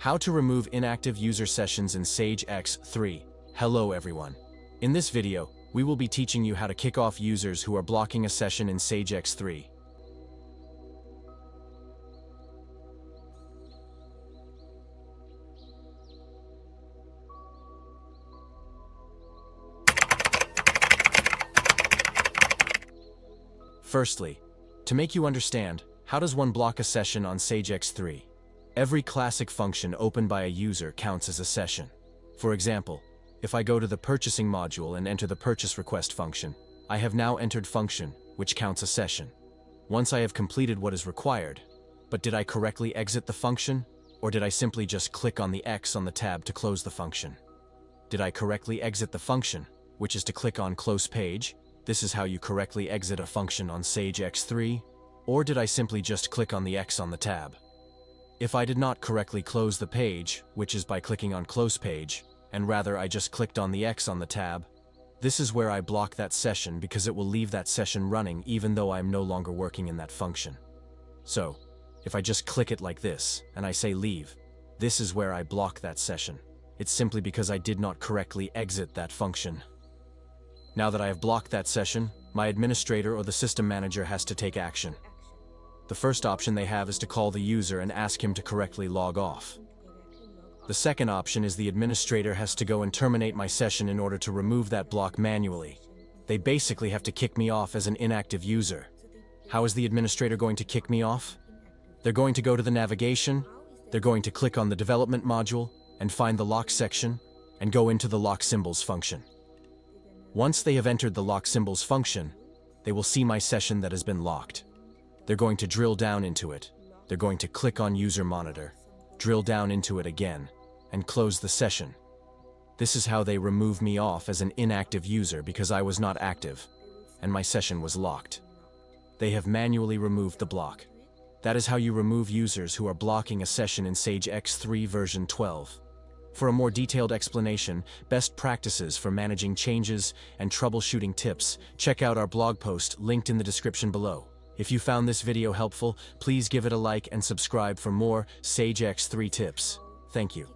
How to remove inactive user sessions in Sage X3. Hello everyone. In this video, we will be teaching you how to kick off users who are blocking a session in Sage X3. Firstly, to make you understand, how does one block a session on Sage X3? Every classic function opened by a user counts as a session. For example, if I go to the purchasing module and enter the purchase request function, I have now entered function, which counts a session. Once I have completed what is required, but did I correctly exit the function, or did I simply just click on the X on the tab to close the function? Did I correctly exit the function, which is to click on Close Page? This is how you correctly exit a function on Sage X3, or did I simply just click on the X on the tab? If I did not correctly close the page, which is by clicking on Close Page, and rather I just clicked on the X on the tab, this is where I block that session because it will leave that session running even though I'm no longer working in that function. So, if I just click it like this, and I say leave, this is where I block that session. It's simply because I did not correctly exit that function. Now that I have blocked that session, my administrator or the system manager has to take action. The first option they have is to call the user and ask him to correctly log off. The second option is the administrator has to go and terminate my session in order to remove that block manually. They basically have to kick me off as an inactive user. How is the administrator going to kick me off? They're going to go to the navigation, they're going to click on the development module and find the lock section and go into the lock symbols function. Once they have entered the lock symbols function, they will see my session that has been locked. They're going to drill down into it. They're going to click on user monitor, drill down into it again, and close the session. This is how they remove me off as an inactive user because I was not active, and my session was locked. They have manually removed the block. That is how you remove users who are blocking a session in Sage X3 version 12. For a more detailed explanation, best practices for managing changes, and troubleshooting tips, check out our blog post linked in the description below. If you found this video helpful, please give it a like and subscribe for more Sage X3 tips. Thank you.